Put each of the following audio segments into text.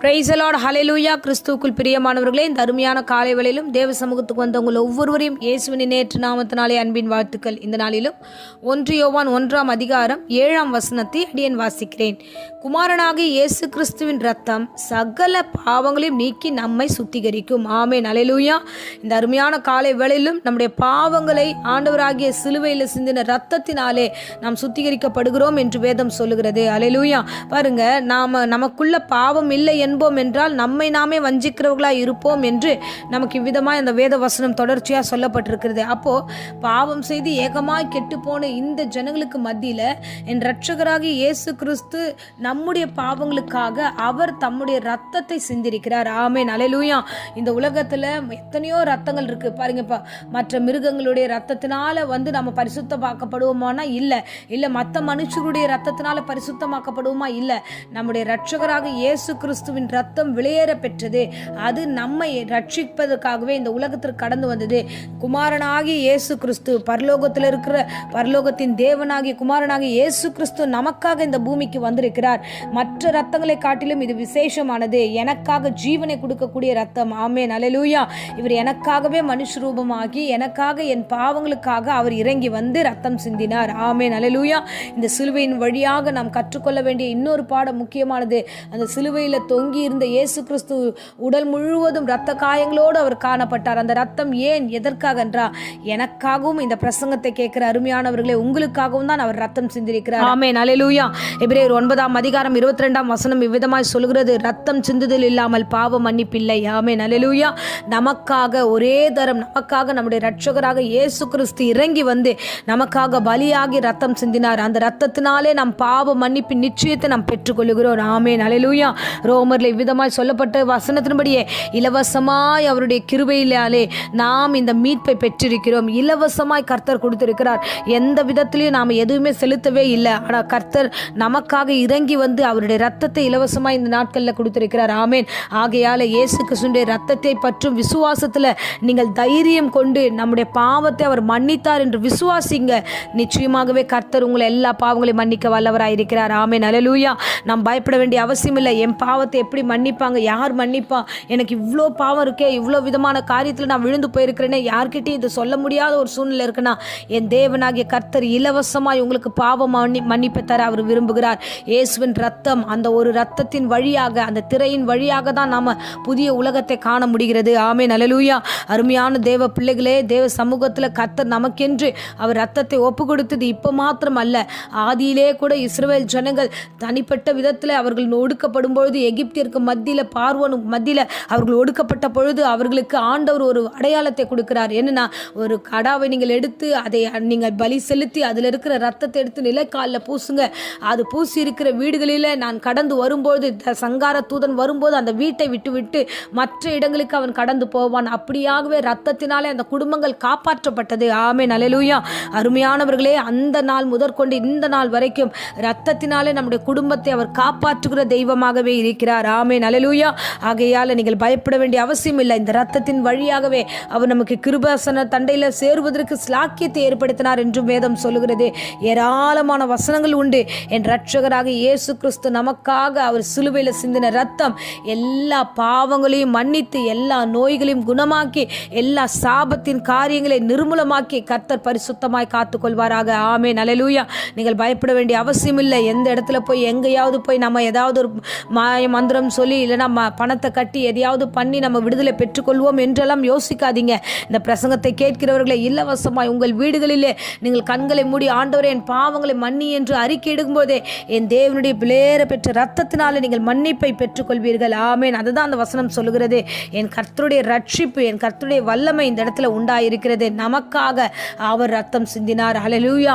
Price the Lord, ஹல்லேலூயா. கிறிஸ்துவுக்குள் பிரியமானவர்களே, இந்த அருமையான காலை வேளையிலும் தேவ சமூகத்துக்கு வந்தவங்க ஒவ்வொருவரையும் இயேசுவின் நேற்று நாமத்தினாலே அன்பின் வாழ்த்துக்கள். இந்த நாளிலும் 1 யோவான் 1:7 அடியேன் வாசிக்கிறேன். குமாரனாகிய இயேசு கிறிஸ்துவின் இரத்தம் சகல பாவங்களையும் நீக்கி நம்மை சுத்திகரிக்கும். ஆமென், ஹல்லேலூயா. இந்த அருமையான காலை வேளையிலும் நம்முடைய பாவங்களை ஆண்டவராகிய சிலுவையில் சிந்தின இரத்தத்தினாலே நாம் சுத்திகரிக்கப்படுகிறோம் என்று வேதம் சொல்லுகிறது. ஹல்லேலூயா. பாருங்க, நமக்குள்ள பாவம் இல்லை என்போம் என்றால் நம்மை நாமே வஞ்சிக்கிறவர்களாய் இருப்போம் என்று நமக்கு இவ்விதமாய் அந்த வேத வசனம் தொடர்ச்சியாக சொல்லப்பட்டிருக்கிறது. அப்போ பாவம் செய்து ஏகமாய் கெட்டு போன இந்த ஜனங்களுக்கு மத்தியில் என் இரட்சகராகிய இயேசு கிறிஸ்து நம்முடைய பாவங்களுக்காக அவர் தம்முடைய ரத்தத்தை சிந்திருக்கிறார். ஆமென், ஹல்லேலூயா. இந்த உலகத்தில் எத்தனையோ ரத்தங்கள் இருக்கு பாருங்கப்பா. மற்ற மிருகங்களுடைய ரத்தத்தினால நம்ம பரிசுத்தமாக்கப்படுவோமானா இல்லை மற்ற மனுஷருடைய ரத்தத்தினால பரிசுத்தமாக்கப்படுவோமா இல்லை. நம்முடைய இரட்சகராக இயேசு கிறிஸ்துவின் ரத்தம் விலையேற பெற்றது. அது நம்மை ரட்சிப்பதற்காகவே இந்த உலகத்திற்கு கடந்து வந்தது. குமாரனாகிய இயேசு கிறிஸ்து, பரலோகத்தில் இருக்கிற பரலோகத்தின் தேவனாகிய குமாரனாகிய இயேசு கிறிஸ்து நமக்காக இந்த பூமிக்கு வந்திருக்கிறார். மற்ற ரத்தங்களை காட்டிலும் இது விசேஷமானது. எனக்காக ஜீவனை கொடுக்கக்கூடிய ரத்தம். ஆமென், ஹல்லேலூயா. இவர் எனக்காகவே மனுஷ ரூபமாகி எனக்காக என் பாவங்களுக்காக அவர் இறங்கி வந்து ரத்தம் சிந்தினார். ஆமென், ஹல்லேலூயா. இந்த சிலுவையின் வழியாக நாம் கற்றுக்கொள்ள வேண்டிய இன்னொரு பாடம் முக்கியமானது. அந்த சிலுவையில் தொங்கி இருந்த இயேசு கிறிஸ்து உடல் முழுவதும் இரத்த காயங்களோடு அவர் காணப்பட்டார். அந்த ரத்தம் ஏன், எதற்காக என்றா எனக்காகவும் இந்த பிரசங்கத்தை கேட்கிற அருமையானவர்களே உங்களுக்காகவும் தான் அவர் ரத்தம் சிந்திருக்கிறார். ஆமென், ஹல்லேலூயா. எபிரேயர் 9:22 இவ்விதமாய் சொல்கிறது, ரத்தம் சிந்துதல் இல்லாமல் பாவ மன்னிப்பில்லை. ஆமென், ஹல்லேலூயா. நமக்காக ஒரே தரம் நமக்காக நம்முடைய இரட்சகராக இயேசு கிறிஸ்து இறங்கி வந்து நமக்காக பலியாகி ரத்தம் சிந்தினார். அந்த ரத்தத்தினாலே நாம் பாவ மன்னிப்பின் நிச்சயத்தை நாம் பெற்றுக்கொள்கிறோம். ஆமென், ஹல்லேலூயா. ரோமர்ல இவ்விதமாய் சொல்லப்பட்ட வசனத்தின்படியே இலவசமாய் அவருடைய கிருபையிலே நாம் இந்த மீட்பை பெற்றிருக்கிறோம். இலவசமாய் கர்த்தர் கொடுத்திருக்கிறார். எந்த விதத்திலையும் நாம் எதுவுமே செலுத்தவே இல்லை. ஆனால் கர்த்தர் நமக்காக இறங்கி வந்து அவருடைய ரத்தத்தை இலவசமாய் இந்த நாட்களில் கொடுத்திருக்கிறார். ஆமென். ஆகையால இயேசு கிறிஸ்துவின் ரத்தத்தை பற்றும் விசுவாசத்தில் நீங்கள் தைரியம் கொண்டு நம்முடைய பாவத்தை அவர் மன்னித்தார் என்று விசுவாசிங்க. நிச்சயமாகவே கர்த்தர் உங்களை எல்லா பாவங்களையும் மன்னிக்க வல்லவராயிருக்கிறார். ஆமென், ஹல்லேலூயா. நாம் பயப்பட வேண்டிய அவசியம் இல்லை. என் பாவத்தை எப்படி மன்னிப்பாங்க, யார் மன்னிப்பா, எனக்கு இவ்வளோ பாவம் இருக்கே, இவ்வளோ விதமான காரியத்தில் நான் விழுந்து போயிருக்கிறேனே, யார்கிட்டையும் இது சொல்ல முடியாத ஒரு சூழ்நிலை இருக்குன்னா என் தேவனாகிய கர்த்தர் இலவசமாய் உங்களுக்கு பாவம் மன்னிப்பை தர அவர் விரும்புகிறார். இயேசுவின் ரத்தம், அந்த ஒரு ரத்தத்தின் வழியாக, அந்த திரையின் வழியாக தான் நாம புதிய உலகத்தை காண முடிகிறது. ஆமென், ஹல்லேலூயா. அருமையான தேவ பிள்ளைகளே, தேவ சமூகத்தில் கர்த்தர் நமக்கென்று அவர் ரத்தத்தை ஒப்பு கொடுத்தது இப்போ மாத்திரம் அல்ல. ஆதியிலே கூட இஸ்ரவேல் ஜனங்கள் தனிப்பட்ட விதத்தில் அவர்கள் ஒடுக்கப்படும் பொழுது, எகிப்திற்கு மத்தியில், பார்வோனுக்கு மத்தியில் அவர்கள் ஒடுக்கப்பட்ட பொழுது அவர்களுக்கு ஆண்டவர் ஒரு அடையாளத்தை கொடுக்கிறார். என்னன்னா, ஒரு கடாவை நீங்கள் எடுத்து அதை நீங்கள் பலி செலுத்தி அதில் இருக்கிற ரத்தத்தை எடுத்து நிலைக்காலில் பூசுங்க. அது பூசி இருக்கிற வீடுகளில் நான் கடந்து வரும்போது, சங்கார தூதன் வரும்போது அந்த வீட்டை விட்டு மற்ற இடங்களுக்கு அவன் கடந்து போவான். அப்படியாகவே ரத்தத்தினாலே அந்த குடும்பங்கள் காப்பாற்றப்பட்டது. ஆமென், ஹல்லேலூயா. அருமையானவர்களே, அந்த நாள் முதற்கொண்டு இந்த நாள் வரைக்கும் ரத்தத்தினாலே நம்முடைய குடும்பத்தை அவர் காப்பாற்றுகிற தெய்வமாகவே இருக்கிறார். ஆமென், ஹல்லேலூயா. ஆகையால நீங்கள் பயப்பட வேண்டிய அவசியம் இல்லை. இந்த ரத்தத்தின் வழியாகவே அவர் நமக்கு கிருபாசன தண்டையில் சேருவதற்கு ஸ்லாக்கியத்தை ஏற்படுத்தினார் என்றும் வேதம் சொல்லுகிறது. ஏராளமான வசனங்கள் உண்டு. என் இரட்சகராக இயேசு கிறிஸ்து நமக்காக அவர் சிலுவையில் சிந்தின ரத்தம் எல்லா பாவங்களையும் மன்னித்து, எல்லா நோய்களையும் குணமாக்கி, எல்லா சாபத்தின் காரியங்களை நிர்மூலமாக்கி கர்த்தர் பரிசுத்தமாய் காத்துக்கொள்வாராக. ஆமென், ஹல்லேலூயா. நீங்கள் பயப்பட வேண்டிய அவசியம் இல்லை. எந்த இடத்துல போய் எங்கேயாவது போய் நம்ம ஏதாவது ஒரு மாய மந்திரம் சொல்லி இல்லைனா பணத்தை கட்டி எதையாவது பண்ணி நம்ம விடுதலை பெற்றுக்கொள்வோம் என்றெல்லாம் யோசிக்காதீங்க. இந்த பிரசங்கத்தை கேட்கிறவர்களை இலவசமாய் உங்கள் வீடுகளிலே நீங்கள் கண்களை மூடி, ஆண்டவரே என் பாவங்களை மன்னி என்று அறிக்கை இடும்போதே என் தேவனுடைய பிளேற பெற்ற ரத்தத்தினால நீங்கள் மன்னிப்பை பெற்றுக்கொள்வீர்கள். ஆமென். அதுதான் அந்த வசனம் சொல்லுகிறது. என் கர்த்தருடைய ரட்சிப்பு, என் கர்த்தருடைய வல்லமை இந்த இடத்துல உண்டாயிருக்கிறது. நமக்காக அவர் ரத்தம் சிந்தினார். ஹல்லேலூயா.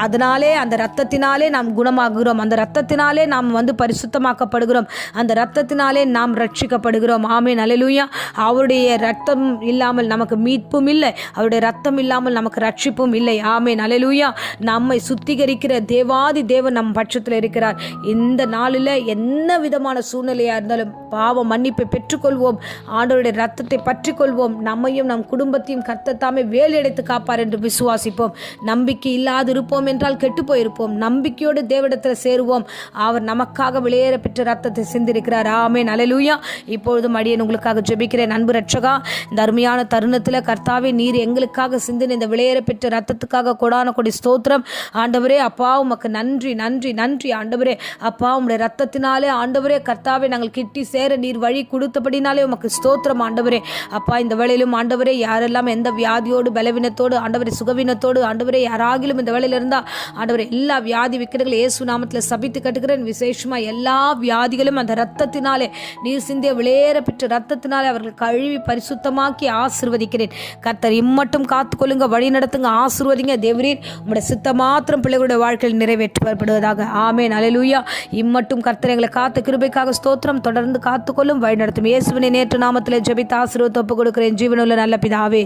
அதனாலே, அந்த ரத்தத்தினாலே நாம் குணமாகுகிறோம். அந்த ரத்தத்தினாலே நாம் பரிசுத்தமாக்கப்படுகிறோம். அந்த ரத்தத்தினாலே நாம் ரட்சிக்கப்படுகிறோம். ஆமென், ஹல்லேலூயா. அவருடைய ரத்தம் இல்லாமல் நமக்கு மீட்பும் இல்லை. அவருடைய ரத்தம் இல்லாமல் நமக்கு ரட்சிப்பும் இல்லை. ஆமென், ஹல்லேலூயா. நம்மை சுத்திகரிக்கிற தேவாதி தேவன் நம் பட்சத்தில் இருக்கிறார். இந்த நாளில் என்ன விதமான சூழ்நிலையாக இருந்தாலும் பாவ மன்னிப்பை பெற்றுக்கொள்வோம். ஆண்டவருடைய ரத்தத்தை பற்றி கொள்வோம். நம்மையும் நம் குடும்பத்தையும் கர்த்தர் தாமே வேலையடைத்து காப்பார் என்று விசுவாசிப்போம். நம்பிக்கை இல்லாது இருப்போம் என்றால் கெட்டு போயிருப்போம். நம்பிக்கையோடு தேவனிடத்தில் சேருவோம். அவர் நமக்காக வெளியேற பெற்ற ரத்தத்தை சிந்திருக்கிறார். ஆமென், அல்லேலூயா. இப்பொழுதும் அடியேன் உங்களுக்காக ஜெபிக்கிறேன். அன்பு ரட்சகா, இந்த அருமையான தருணத்தில் கர்த்தாவே, நீர் எங்களுக்காக சிந்தின இந்த விலையேற பெற்ற ரத்தத்துக்காக கொடான கொடி ஸ்தோத்திரம் ஆண்டவரே. அப்பா உமக்கு நன்றி நன்றி நன்றி ஆண்டவரே. அப்பா உம்முடைய ரத்தத்தினாலே ஆண்டவரே கர்த்தாவே நாங்கள் கிட்டி சேர நீர் வழி கொடுத்தபடினாலே உமக்கு ஸ்தோத்திரம் ஆண்டவரே. அப்பா இந்த வேளையிலும் ஆண்டவரே, யாரெல்லாம் எந்த வியாதியோடு பலவீனத்தோடு ஆண்டவரே சுகவீனத்தோடு ஆண்டவரே யாராகிலும் இந்த வேளையில இருந்தா ஆண்டவரே, எல்லா வியாதி விக்கிரங்களை இயேசு நாமத்தில் சபித்து கட்டுகிறேன். விசேஷமா எல்லா வியாதிகளும் அந்த ரத்தத்தினாலே, நீர் சிந்திய விலையேற பெற்ற ரத்தத்தினாலே அவர்கள் கழுவி பரிசுத்தமாக்கி ஆசீர்வதிக்கிறேன். கர்த்தர் இம்மட்டும் காத்துக்கொள்ளுங்க, வழி நடத்துங்க, ஆசீர்வதிங்க. தேவரீர் உம்முடைய சித்த மாத்திரம் பிள்ளைகளுடைய வாழ்க்கையில் நிறைவேற்றப்படுவதாக. ஆமென், அல்லேலூயா. இம்மட்டும் கர்த்தர் எங்களை காத்த கிருபைக்காக ஸ்தோத்திரம். தொடர்ந்து காத்துக்கொள்ளும், வழி நடத்தும். இயேசுவினை நேற்று நாமத்தில் ஜெபித்து ஆசீர்வாதத்தை ஒப்புக் கொடுக்கிறேன் ஜீவனுள்ள நல்ல பிதாவே.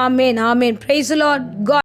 Amen, amen. Praise the Lord.